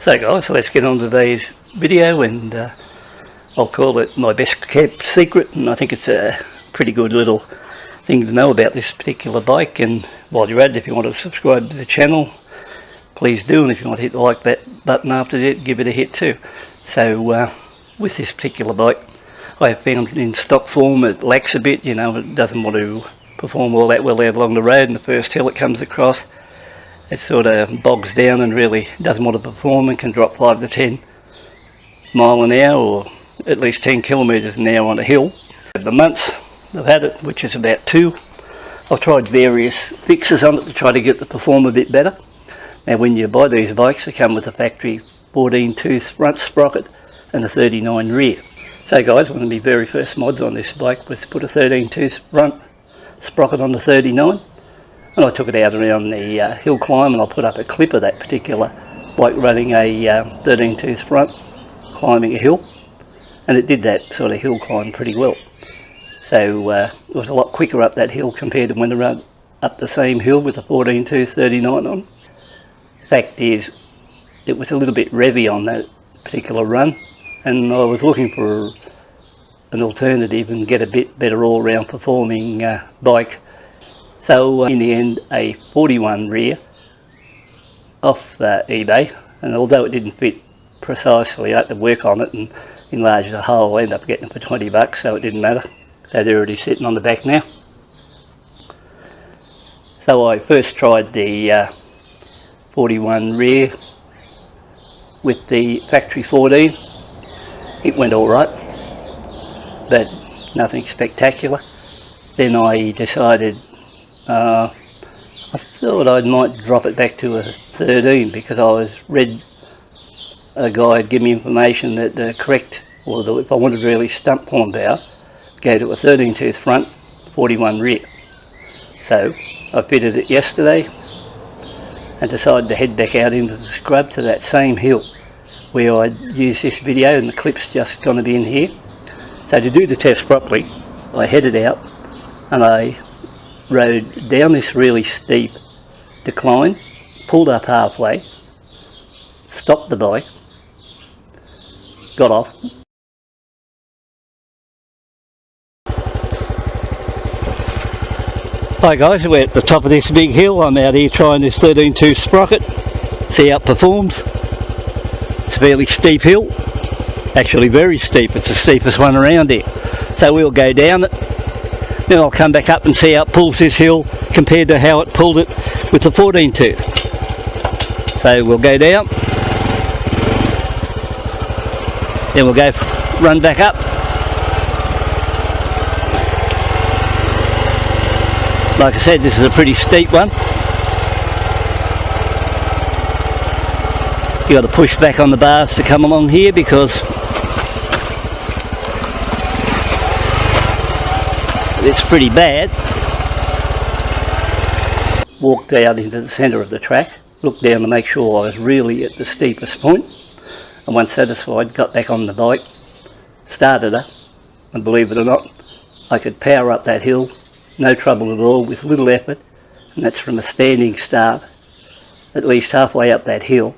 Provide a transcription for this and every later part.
So guys, let's get on to today's video, and I'll call it my best kept secret, and I think it's a pretty good little thing to know about this particular bike. And while you're at it, if you want to subscribe to the channel, please do, and if you want to hit the like button after that, give it a hit too. So with this particular bike, I have found in stock form it lacks a bit, you know, it doesn't want to perform all that well out along the road, and the first hill it comes across, it sort of bogs down and really doesn't want to perform, and can drop 5 to 10 mile an hour, or at least 10 kilometres an hour on a hill. The months I've had it, which is about 2, I've tried various fixes on it to try to get the perform a bit better. Now when you buy these bikes, they come with a factory 14 tooth front sprocket and a 39 rear. So guys, one of my very first mods on this bike was to put a 13 tooth front sprocket on the 39. And I took it out around the hill climb, and I put up a clip of that particular bike running a 13 tooth front climbing a hill, and it did that sort of hill climb pretty well. So it was a lot quicker up that hill compared to when I ran up the same hill with a 14 tooth 39 on. Fact is, it was a little bit revvy on that particular run, and I was looking for an alternative and get a bit better all round performing bike. So in the end, a 41 rear off eBay, and although it didn't fit precisely, I had to work on it and enlarge the hole. I ended up getting it for 20 bucks, so it didn't matter. So they're already sitting on the back now. So I first tried the 41 rear with the factory 14. It went alright, but nothing spectacular. Then I decided I thought I might drop it back to a 13, because I read a guide give me information that the correct, or if I wanted really stump form power, go to a 13 tooth front, 41 rear. So I fitted it yesterday and decided to head back out into the scrub to that same hill where I used this video, and the clip's just going to be in here. So to do the test properly, I headed out and I rode down this really steep decline, pulled up halfway, stopped the bike, got off. Hi guys, we're at the top of this big hill. I'm out here trying this 13 tooth sprocket, see how it performs. It's a fairly steep hill, actually very steep, it's the steepest one around here. So we'll go down it, then I'll come back up and see how it pulls this hill compared to how it pulled it with the 14 tooth. So we'll go down, then we'll go run back up. Like I said, this is a pretty steep one. You got to push back on the bars to come along here, because it's pretty bad. Walked out into the centre of the track, looked down to make sure I was really at the steepest point, and once satisfied, got back on the bike, started her, and believe it or not, I could power up that hill, no trouble at all, with little effort, and that's from a standing start, at least halfway up that hill,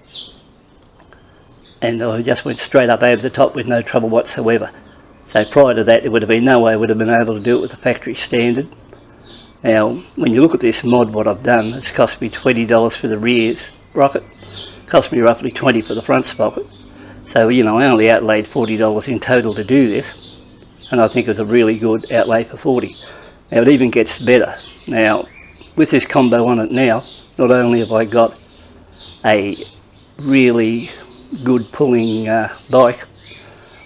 and I just went straight up over the top with no trouble whatsoever. So prior to that, there would have been no way I would have been able to do it with the factory standard. Now, when you look at this mod, what I've done, it's cost me $20 for the rear sprocket, cost me roughly $20 for the front sprocket. So, you know, I only outlaid $40 in total to do this, and I think it was a really good outlay for $40. Now it even gets better. Now, with this combo on it now, not only have I got a really good pulling bike,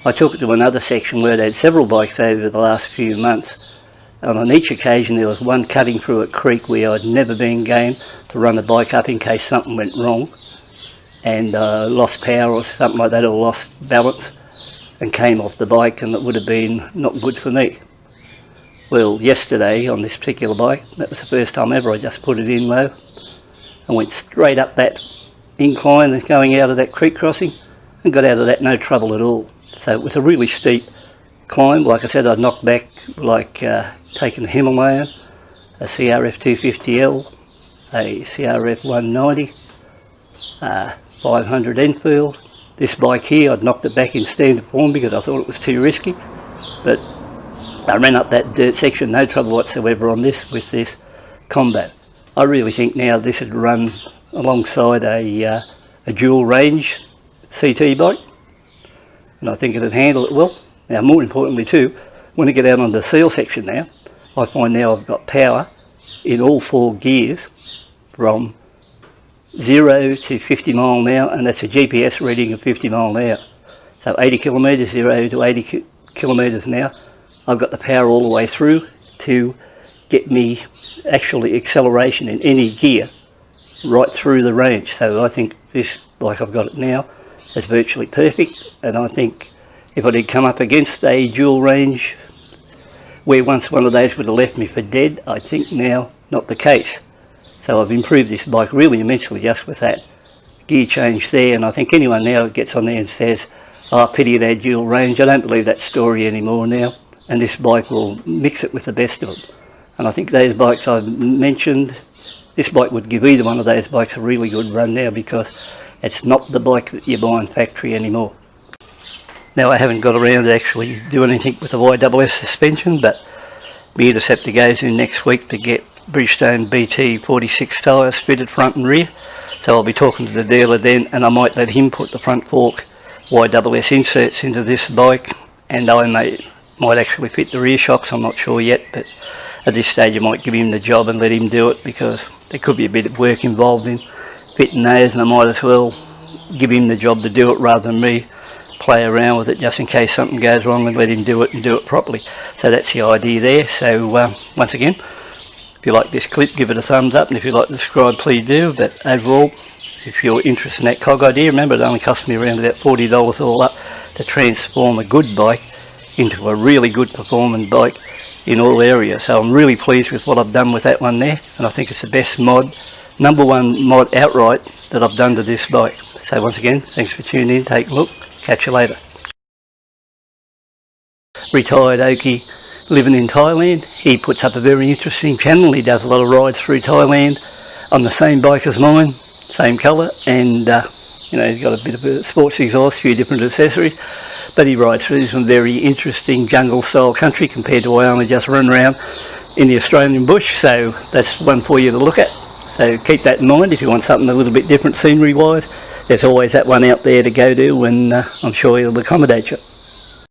I took it to another section where they had several bikes over the last few months, and on each occasion there was one cutting through a creek where I'd never been game to run the bike up in case something went wrong and lost power or something like that, or lost balance and came off the bike, and it would have been not good for me. Well, yesterday on this particular bike, that was the first time ever I just put it in low and went straight up that incline and going out of that creek crossing, and got out of that no trouble at all. So it was a really steep climb. Like I said, I knocked back like taking the Himalayan, a CRF 250L, a CRF 190, 500 Enfield. This bike here, I'd knocked it back in standard form because I thought it was too risky, but I ran up that dirt section, no trouble whatsoever on this with this Combat. I really think now this would run alongside a dual range CT bike, and I think it'd handle it well. Now, more importantly too, when I get out on the seal section now, I find now I've got power in all 4 gears from 0 to 50 mile an hour, and that's a GPS reading of 50 mile an hour. So 80 kilometres, 0 to 80 kilometres an hour, I've got the power all the way through to get me actually acceleration in any gear right through the range. So I think this, like I've got it now, is virtually perfect, and I think if I did come up against a dual range where once one of those would have left me for dead, I think now not the case. So I've improved this bike really immensely just with that gear change there, and I think anyone now gets on there and says, oh, pity it had dual range, I don't believe that story anymore now, and this bike will mix it with the best of them. And I think those bikes I've mentioned, this bike would give either one of those bikes a really good run now, because it's not the bike that you buy in factory anymore. Now, I haven't got around to actually doing anything with the YSS suspension, but my interceptor goes in next week to get Bridgestone BT46 tyres fitted front and rear, so I'll be talking to the dealer then, and I might let him put the front fork YSS inserts into this bike, and I might actually fit the rear shocks. I'm not sure yet, but at this stage I might give him the job and let him do it, because there could be a bit of work involved in fitting those, and I might as well give him the job to do it rather than me play around with it just in case something goes wrong, and let him do it and do it properly. So that's the idea there. So once again, if you like this clip, give it a thumbs up, and if you like to subscribe, please do. But overall, if you're interested in that cog idea, remember it only cost me around about $40 all up to transform a good bike into a really good performing bike in all areas. So I'm really pleased with what I've done with that one there, and I think it's the best mod, #1 mod outright that I've done to this bike. So once again, thanks for tuning in, take a look, catch you later. Retired Okie living in Thailand, he puts up a very interesting channel. He does a lot of rides through Thailand on the same bike as mine, same colour, and you know, he's got a bit of a sports exhaust, a few different accessories, but he rides through some very interesting jungle style country compared to I only just run around in the Australian bush. So that's one for you to look at, so keep that in mind if you want something a little bit different scenery wise. There's always that one out there to go to, and I'm sure he'll accommodate you.